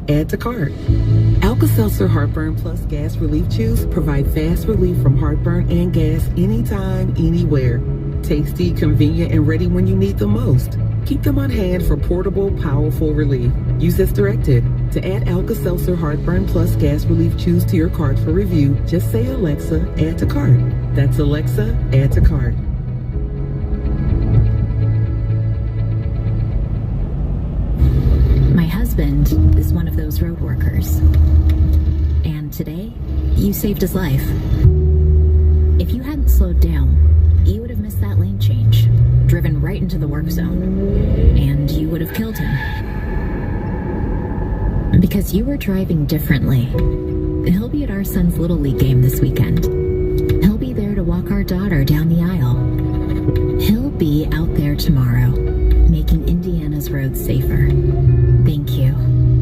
add to cart. Alka-Seltzer Heartburn Plus Gas Relief Chews provide fast relief from heartburn and gas anytime, anywhere. Tasty, convenient, and ready when you need them most. Keep them on hand for portable, powerful relief. Use as directed. To add Alka-Seltzer Heartburn Plus Gas Relief Chews to your cart for review, just say, Alexa, add to cart. That's Alexa, add to cart. My husband is one of those road workers. And today, you saved his life. If you hadn't slowed down, you would have missed that lane change, driven right into the work zone, and you would have killed him. Because you were driving differently. He'll be at our son's Little League game this weekend. He'll be there to walk our daughter down the aisle. He'll be out there tomorrow, making Indiana's roads safer. Thank you.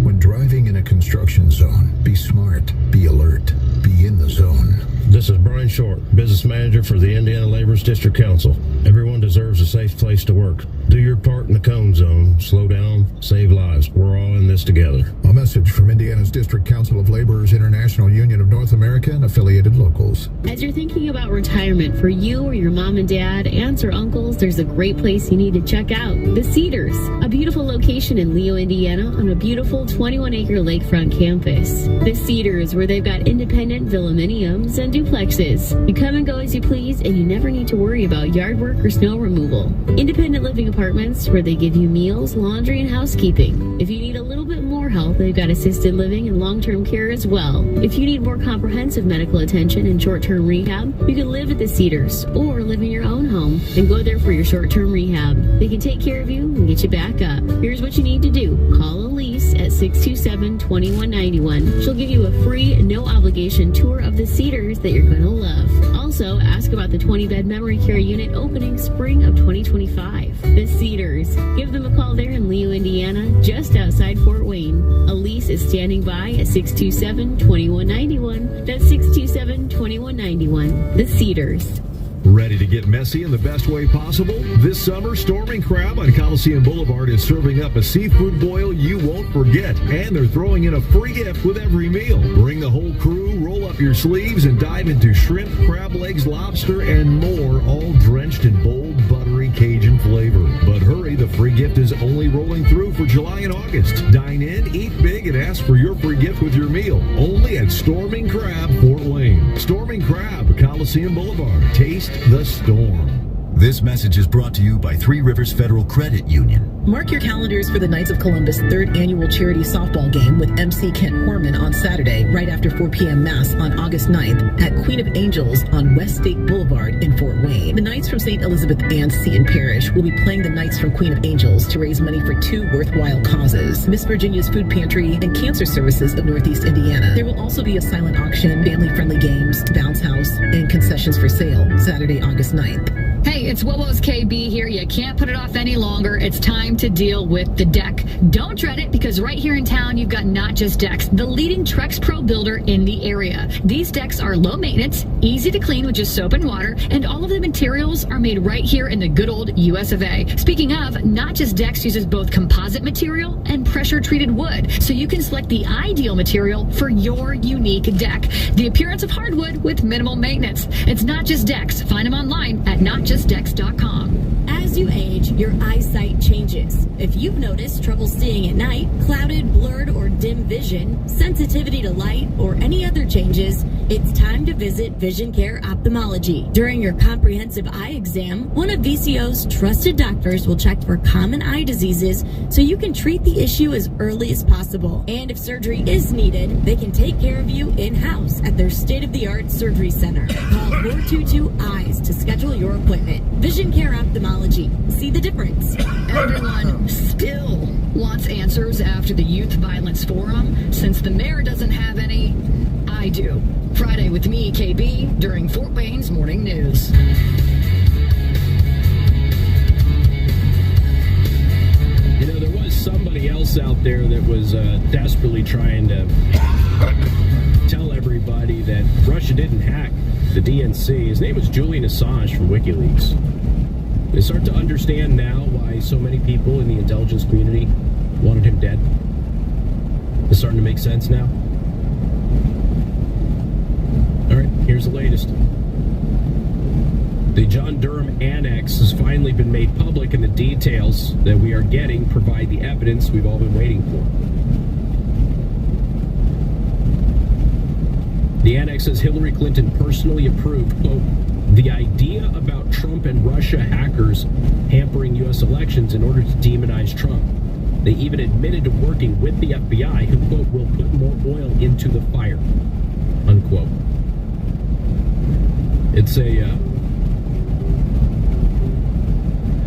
When driving in a construction zone, be smart, be alert, be in the zone. This is Brian Short, business manager for the Indiana Laborers District Council. Everyone deserves a safe place to work. Do your part in the cone zone. Slow down, save lives. We're all in this together. A message from Indiana's District Council of Laborers International Union of North America and affiliated locals. As you're thinking about retirement for you or your mom and dad, aunts or uncles, there's a great place you need to check out. The Cedars, a beautiful location in Leo, Indiana on a beautiful 21-acre lakefront campus. The Cedars, where they've got independent villaminiums and duplexes. You come and go as you please, and you never need to worry about yard work or snow removal. Independent living apartments where they give you meals, laundry, and housekeeping. If you need a little bit more help, they've got assisted living and long-term care as well. If you need more comprehensive medical attention and short-term rehab, you can live at the Cedars or live in your own home and go there for your short-term rehab. They can take care of you and get you back up. Here's what you need to do. Call Elise at 627-2191. She'll give you a free, no-obligation tour of the Cedars that you're going to love. Also, ask about the 20-bed memory care unit opening spring of 2025. The Cedars. Give them a call there in Leo, Indiana, just outside Fort Wayne. Elise is standing by at 627-2191. That's 627-2191. The Cedars. Ready to get messy in the best way possible? This summer, Storming Crab on Coliseum Boulevard is serving up a seafood boil you won't forget. And they're throwing in a free gift with every meal. Bring the whole crew, roll up your sleeves, and dive into shrimp, crab legs, lobster, and more, all drenched in bold, buttery Cajun flavor. But hurry, the free gift is only rolling through for July and August. Dine in, eat big, and ask for your free gift with your meal. Only at Storming Crab, Fort Wayne. Storming Crab, Coliseum Boulevard. Taste the storm. This message is brought to you by Three Rivers Federal Credit Union. Mark your calendars for the Knights of Columbus 3rd Annual Charity Softball Game with MC Kent Horman on Saturday, right after 4 p.m. Mass on August 9th at Queen of Angels on West State Boulevard in Fort Wayne. The Knights from St. Elizabeth Ann Seton Parish will be playing the Knights from Queen of Angels to raise money for 2 worthwhile causes: Miss Virginia's Food Pantry and Cancer Services of Northeast Indiana. There will also be a silent auction, family-friendly games, bounce house, and concessions for sale Saturday, August 9th. Hey, it's Wobo's KB here. You can't put it off any longer. It's time to deal with the deck. Don't dread it, because right here in town, you've got Not Just Decks, the leading Trex Pro builder in the area. These decks are low maintenance, easy to clean with just soap and water, and all of the materials are made right here in the good old US of A. Speaking of, Not Just Decks uses both composite material and pressure-treated wood, so you can select the ideal material for your unique deck. The appearance of hardwood with minimal maintenance. It's Not Just Decks. Find them online at notjustdecks.com. As you age, your eyesight changes. If you've noticed trouble seeing at night, clouded, blurred, or dim vision, sensitivity to light, or any other changes, it's time to visit Vision Care Ophthalmology. During your comprehensive eye exam, one of VCO's trusted doctors will check for common eye diseases so you can treat the issue as early as possible. And if surgery is needed, they can take care of you in-house at their state-of-the-art surgery center. Call 422-EYES to schedule your appointment. Vision Care Ophthalmology. See the difference. Everyone still wants answers after the Youth Violence Forum. Since the mayor doesn't have any, I do. Friday with me, KB, during Fort Wayne's Morning News. You know, there was somebody else out there that was desperately trying to tell everybody that Russia didn't hack the DNC. His name was Julian Assange from WikiLeaks. They start to understand now why so many people in the intelligence community wanted him dead. It's starting to make sense now? All right, here's the latest. The John Durham Annex has finally been made public, and the details that we are getting provide the evidence we've all been waiting for. The Annex says Hillary Clinton personally approved, quote, the idea about Trump and Russia hackers hampering U.S. elections in order to demonize Trump. They even admitted to working with the FBI, who, quote, will put more oil into the fire, unquote. It's a,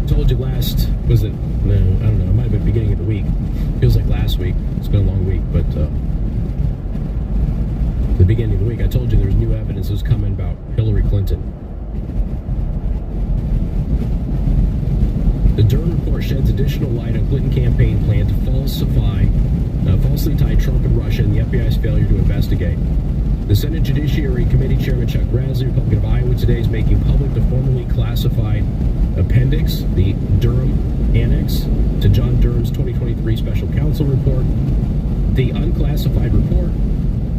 told you last, was it, no, I don't know, it might have been beginning of the week. Feels like last week. It's been a long week, but the beginning of the week, I told you there's new evidence that was coming about Hillary Clinton. The Durham report sheds additional light on Clinton campaign plan to falsely tie Trump and Russia and the FBI's failure to investigate. The Senate Judiciary Committee Chairman Chuck Grassley, Republican of Iowa, today is making public the formally classified appendix, the Durham Annex, to John Durham's 2023 Special Counsel report. The unclassified report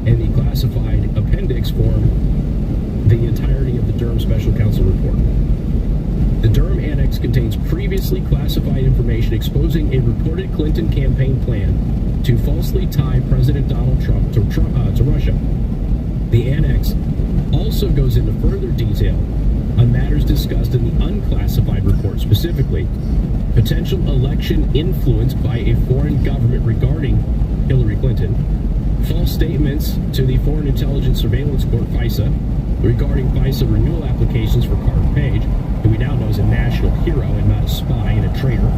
and the classified appendix form the entirety of the Durham Special Counsel report. The Durham Annex contains previously classified information exposing a reported Clinton campaign plan to falsely tie President Donald Trump to Russia. The Annex also goes into further detail on matters discussed in the unclassified report, specifically potential election influence by a foreign government regarding Hillary Clinton, false statements to the Foreign Intelligence Surveillance Court, FISA, regarding FISA renewal applications for Carter Page, who we now know is a national hero and not a spy and a traitor.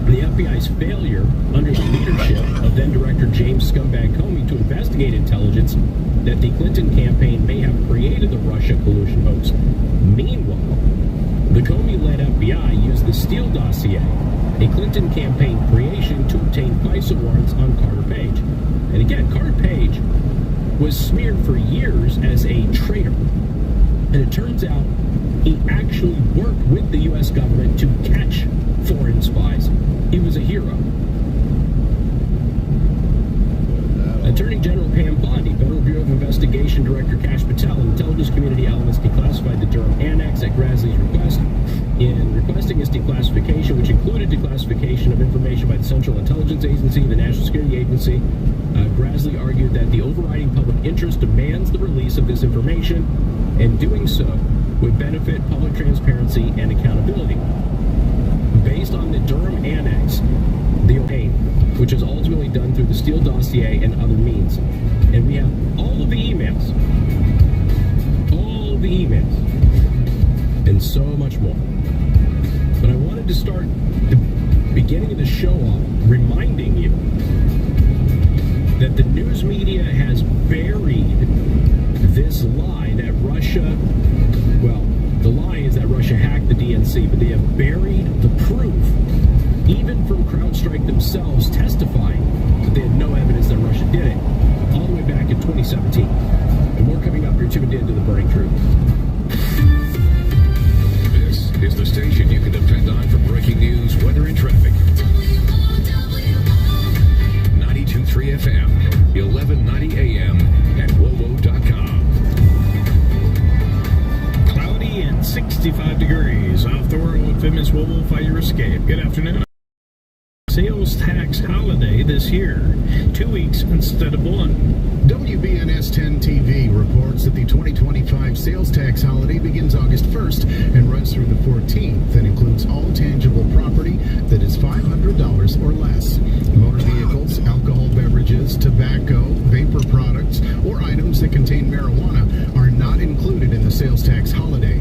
The FBI's failure under the leadership of then-Director James Scumbag Comey to investigate intelligence that the Clinton campaign may have created the Russia collusion hoax. Meanwhile, the Comey-led FBI used the Steele dossier, a Clinton campaign creation, to obtain FISA warrants on Carter Page. And again, Carter Page was smeared for years as a traitor. And it turns out he actually worked with the U.S. government to catch foreign spies. He was a hero. Attorney General Pam Bondi, Federal Bureau of Investigation Director Kash Patel, and intelligence community elements declassified the Durham Annex at Grassley's request. In requesting its declassification, which included declassification of information by the Central Intelligence Agency, the National Security Agency, Grassley argued that the overriding public interest demands the release of this information, and doing so would benefit public transparency and accountability. Based on the Durham Annex, the campaign, which is ultimately done through the Steele dossier and other means. And we have all of the emails, and so much more. But I wanted to start the beginning of the show off reminding you that the news media has buried this lie that Russia, well, the lie is that Russia hacked the DNC, but they have buried the proof, even from CrowdStrike themselves testifying that they had no evidence that Russia did it, all the way back in 2017. And more coming up. You're tuned into The Burning Truth. This is the station you can depend on for breaking news, weather, and traffic. 92.3 FM, 1190 AM, and WOWO.com. Cloudy and 65 degrees off the world famous WOWO Fire Escape. Good afternoon. Sales tax holiday this year. 2 weeks instead of one. WBNS 10 TV reports that the 2025 sales tax holiday begins August 1st and runs through the 14th and includes all tangible property that is $500 or less. Motor vehicles, alcohol beverages, tobacco, vapor products, or items that contain marijuana are not included in the sales tax holiday.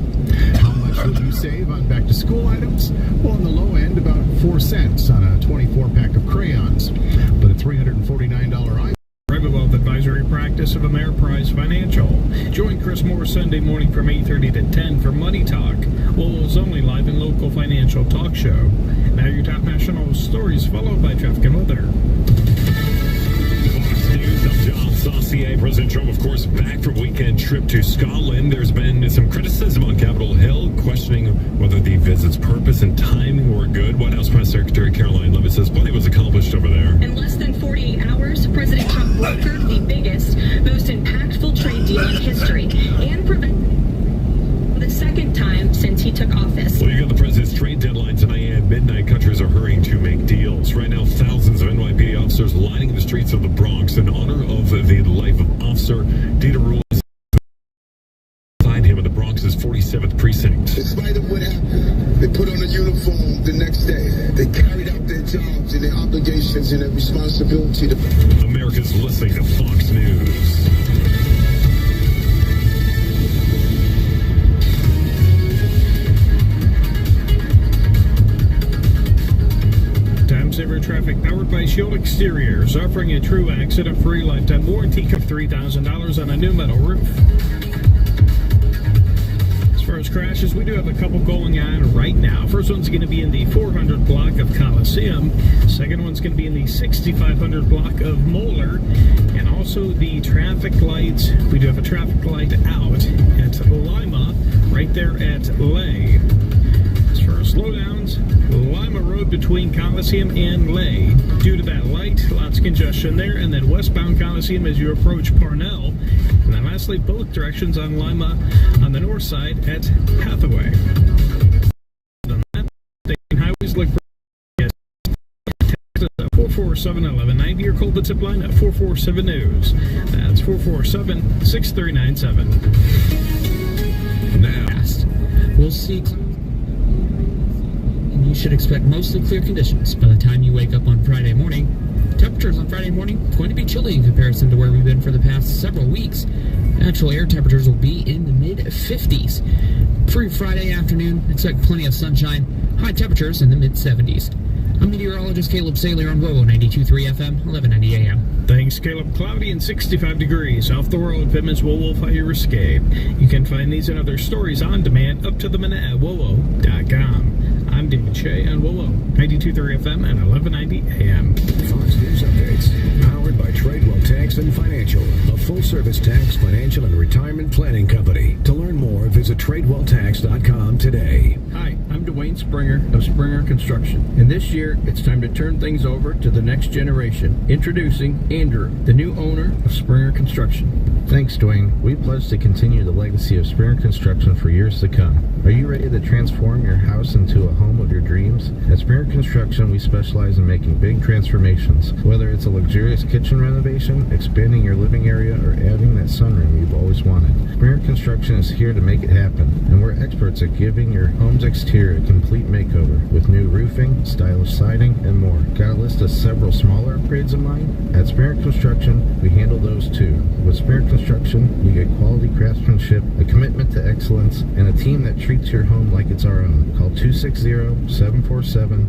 How much will you save on back-to-school items? Well, on the low end, about 4 cents on a 24-pack of crayons, but a $349 item. Private Wealth Advisory Practice of Ameriprise Financial. Join Chris Moore Sunday morning from 8:30 to 10 for Money Talk, WOWO's only live and local financial talk show. Now your top national stories, followed by traffic and weather. Fox News, I'm John Saucier. President Trump, of course, back from weekend trip to Scotland. There's been some criticism on Capitol Hill, questioning whether the visit's purpose and timing were good. White House Press Secretary Caroline Leavitt says plenty was accomplished over there. In less than 48 hours, President Trump brokered the biggest, most impactful trade deal in history and prevented the second time since he took office. Well, you got the president's trade deadline tonight at midnight. Countries are hurrying to make deals. Right now, thousands of NYPD officers lining the streets of the Bronx in honor of the life of Officer Dieter Ruiz. Find him in the Bronx's 47th precinct. In spite of what happened, they put on a uniform the next day. They carried out their jobs and their obligations and their responsibility. America's listening to Fox News. Saver traffic powered by Shield Exteriors, offering a true accident-free lifetime warranty of $3,000 on a new metal roof. As far as crashes, we do have a couple going on right now. First one's going to be in the 400 block of Coliseum. Second one's going to be in the 6500 block of Moeller. And also the traffic lights. We do have a traffic light out at Lima, right there at Lay. As far as slowdowns, Lima Road between Coliseum and Lay. Due to that light, lots of congestion there. And then westbound Coliseum as you approach Parnell. And then lastly, both directions on Lima on the north side at Hathaway. Highways look at 447-1190. 90 or call the tip line at 447 News. That's 447-6397. Now, we'll see. You should expect mostly clear conditions by the time you wake up on Friday morning. Temperatures on Friday morning going to be chilly in comparison to where we've been for the past several weeks. Actual air temperatures will be in the mid-50s. For Friday afternoon, expect plenty of sunshine. High temperatures in the mid-70s. I'm meteorologist Caleb Saylor on WOWO 92.3 FM, 1190 AM. Thanks, Caleb. Cloudy and 65 degrees. Off the road, Pittman's WOWO Fire Escape. You can find these and other stories on demand up to the minute at WOWO.com. I'm David Shea on WOWO 92.3 FM and 1190 AM. Fox News updates, powered by Tradewell Tax and Financial, a full-service tax, financial, and retirement planning company. To learn more, visit TradewellTax.com today. Hi, I'm Dwayne Springer of Springer Construction, and this year it's time to turn things over to the next generation. Introducing Andrew, the new owner of Springer Construction. Thanks, Dwayne. We pledge to continue the legacy of Springer Construction for years to come. Are you ready to transform your house into a home of your dreams? At Springer Construction, we specialize in making big transformations. Whether it's a luxurious kitchen renovation, expanding your living area, or adding that sunroom you've always wanted, Springer Construction is here to make it happen. And we're experts at giving your home's exterior a complete makeover with new roofing, stylish siding, and more. Got a list of several smaller upgrades in mind? At Springer Construction, we handle those too. With Springer Construction, you get quality craftsmanship, a commitment to excellence, and a team that treats your home like it's our own. Call 260-747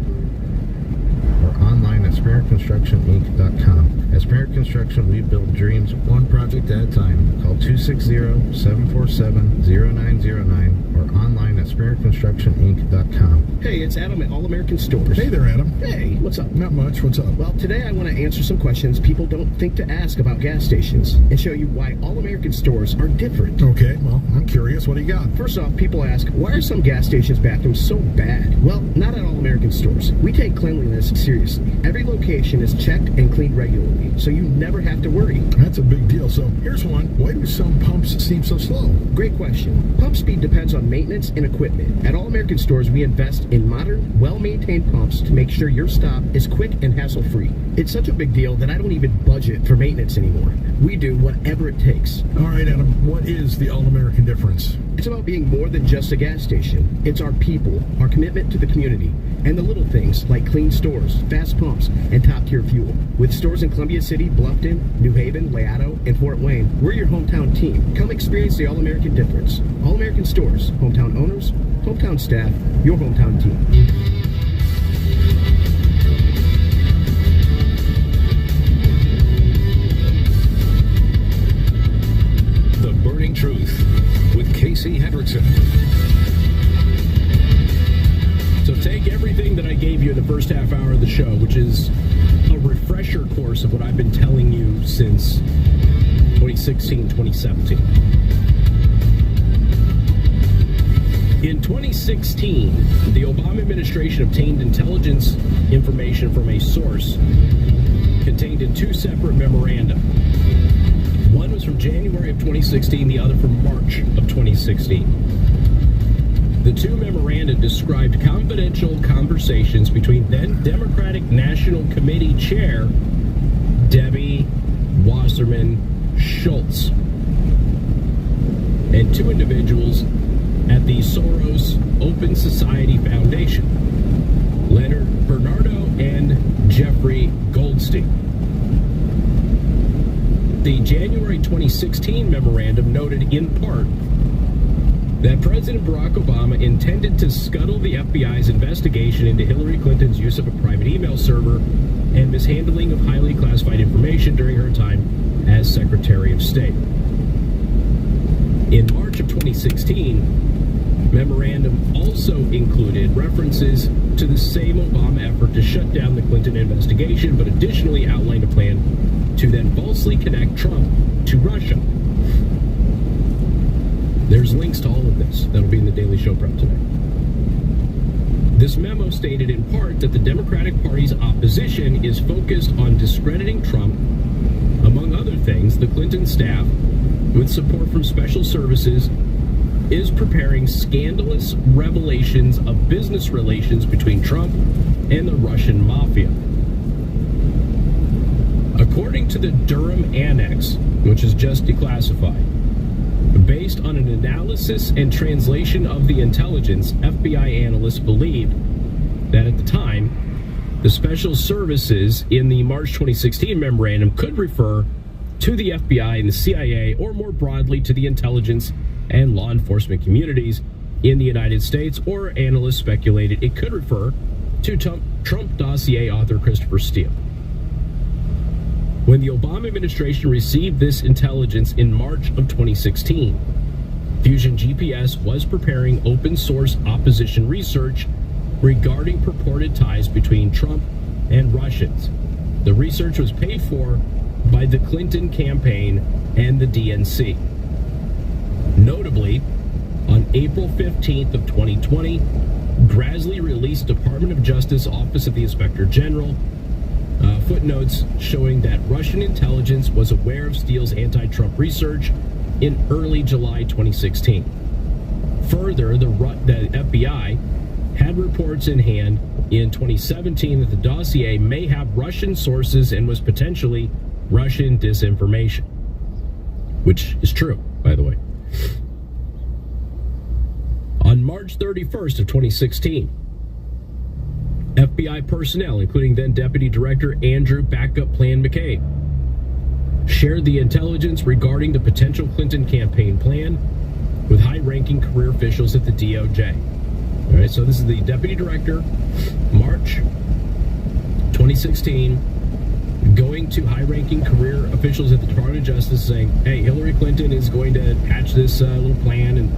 or online at SpringerConstructionInc.com. At Springer Construction, we build dreams one project at a time. Call 260-747-0909 or online at SpringerConstructionInc.com. Hey, it's Adam at All American Stores. Hey there, Adam. Hey, what's up? Not much. What's up? Well, today I want to answer some questions people don't think to ask about gas stations and show you why All American Stores are different. Okay, well, I'm curious. What do you got? First off, people ask, why are some gas stations' bathrooms so bad? Well, not at All American Stores. We take cleanliness seriously. Every location is checked and cleaned regularly, so you never have to worry. That's a big deal. So here's one. Why do some pumps seem so slow? Great question. Pump speed depends on maintenance and equipment. At All American Stores, we invest in modern, well-maintained pumps to make sure your stop is quick and hassle-free. It's such a big deal that I don't even budget for maintenance anymore. We do whatever it takes. All right, Adam, what is the All-American difference? It's about being more than just a gas station. It's our people, our commitment to the community, and the little things like clean stores, fast pumps, and top-tier fuel. With stores in Columbia City, Bluffton, New Haven, Leato, and Fort Wayne, we're your hometown team. Come experience the All-American difference. All-American Stores, hometown owners, hometown staff, your hometown team. The Burning Truth with Casey Hendrickson. So take everything that I gave you in the first half hour of the show, which is a refresher course of what I've been telling you since 2016, 2017. In 2016, the Obama administration obtained intelligence information from a source contained in two separate memoranda. One was from January of 2016, the other from March of 2016. The two memoranda described confidential conversations between then Democratic National Committee Chair Debbie Wasserman Schultz and two individuals at the Soros Open Society Foundation, Leonard Bernardo and Jeffrey Goldstein. The January 2016 memorandum noted in part that President Barack Obama intended to scuttle the FBI's investigation into Hillary Clinton's use of a private email server and mishandling of highly classified information during her time as Secretary of State. In March of 2016, memorandum also included references to the same Obama effort to shut down the Clinton investigation, but additionally outlined a plan to then falsely connect Trump to Russia. There's links to all of this. That'll be in the Daily Show prep today. This memo stated in part that the Democratic Party's opposition is focused on discrediting Trump. Among other things, the Clinton staff, with support from special services, is preparing scandalous revelations of business relations between Trump and the Russian mafia. According to the Durham Annex, which is just declassified, based on an analysis and translation of the intelligence, FBI analysts believed that at the time, the special services in the March 2016 memorandum could refer to the FBI and the CIA, or more broadly to the intelligence and law enforcement communities in the United States, or analysts speculated it could refer to Trump dossier author Christopher Steele. When the Obama administration received this intelligence in March of 2016, Fusion GPS was preparing open source opposition research regarding purported ties between Trump and Russians. The research was paid for by the Clinton campaign and the DNC. Notably, on April 15th of 2020, Grassley released Department of Justice Office of the Inspector General footnotes showing that Russian intelligence was aware of Steele's anti-Trump research in early July 2016. Further, the FBI had reports in hand in 2017 that the dossier may have Russian sources and was potentially Russian disinformation, which is true, by the way. On March 31st of 2016, FBI personnel, including then Deputy Director Andrew Backup Plan McCabe, shared the intelligence regarding the potential Clinton campaign plan with high-ranking career officials at the DOJ. All right, so this is the Deputy Director, March 2016, going to high-ranking career officials at the Department of Justice saying, hey, Hillary Clinton is going to hatch this little plan and,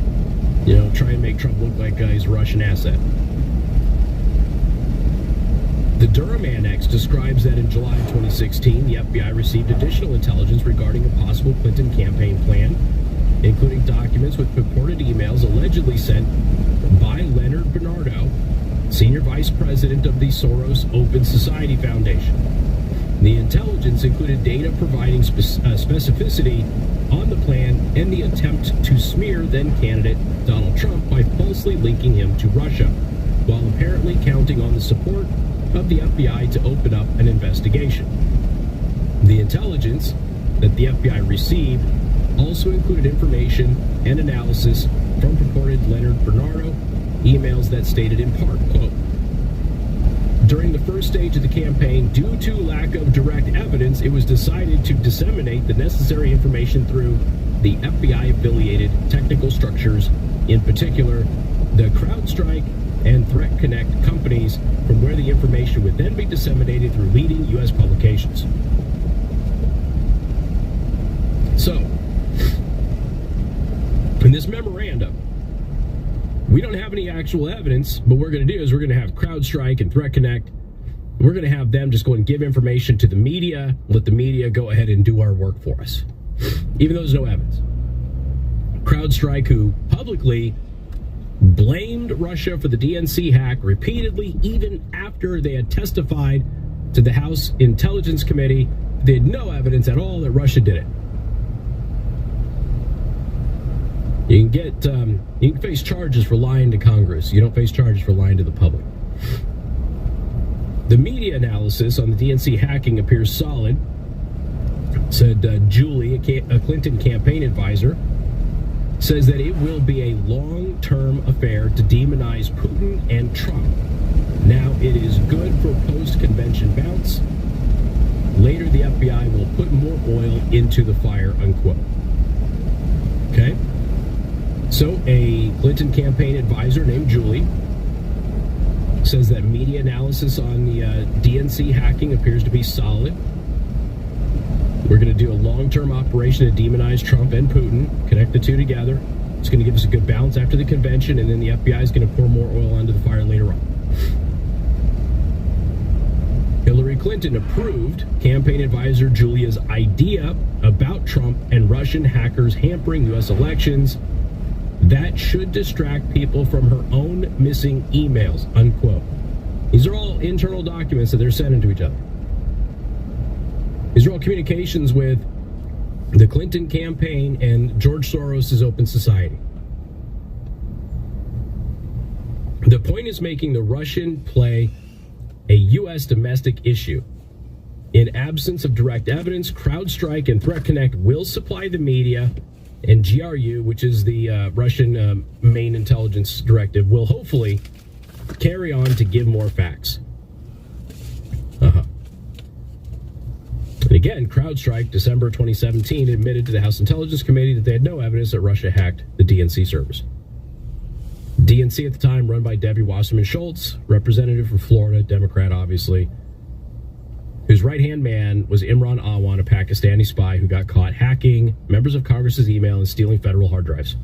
try and make Trump look like he's a Russian asset. The Durham Annex describes that in July 2016, the FBI received additional intelligence regarding a possible Clinton campaign plan, including documents with purported emails allegedly sent by Leonard Bernardo, Senior Vice President of the Soros Open Society Foundation. The intelligence included data providing specificity on the plan and the attempt to smear then-candidate Donald Trump by falsely linking him to Russia, while apparently counting on the support of the FBI to open up an investigation. The intelligence that the FBI received also included information and analysis from purported Leonard Bernardo emails that stated in part, quote, during the first stage of the campaign, due to lack of direct evidence, it was decided to disseminate the necessary information through the FBI-affiliated technical structures, in particular, the CrowdStrike and Threat Connect companies, from where the information would then be disseminated through leading U.S. publications. So, in this memorandum, we don't have any actual evidence, but what we're going to do is we're going to have CrowdStrike and Threat Connect. We're going to have them just go and give information to the media, let the media go ahead and do our work for us, even though there's no evidence. CrowdStrike, who publicly blamed Russia for the DNC hack repeatedly, even after they had testified to the House Intelligence Committee. They had no evidence at all that Russia did it. You can face charges for lying to Congress. You don't face charges for lying to the public. The media analysis on the DNC hacking appears solid, said Julie, a Clinton campaign advisor, says that it will be a long-term affair to demonize Putin and Trump. Now it is good for post-convention bounce. Later, the FBI will put more oil into the fire, unquote. Okay? So a Clinton campaign advisor named Julie says that media analysis on the DNC hacking appears to be solid. We're going to do a long-term operation to demonize Trump and Putin, connect the two together. It's going to give us a good balance after the convention, and then the FBI is going to pour more oil onto the fire later on. Hillary Clinton approved campaign advisor Julia's idea about Trump and Russian hackers hampering U.S. elections. That should distract people from her own missing emails, unquote. These are all internal documents that they're sending to each other. These are all communications with the Clinton campaign and George Soros' Open Society. The point is making the Russian play a U.S. domestic issue. In absence of direct evidence, CrowdStrike and ThreatConnect will supply the media, and GRU, which is the Russian main intelligence directive, will hopefully carry on to give more facts. And again, CrowdStrike, December 2017, admitted to the House Intelligence Committee that they had no evidence that Russia hacked the DNC servers. DNC at the time, run by Debbie Wasserman Schultz, representative from Florida, Democrat obviously, whose right-hand man was Imran Awan, a Pakistani spy who got caught hacking members of Congress's email and stealing federal hard drives.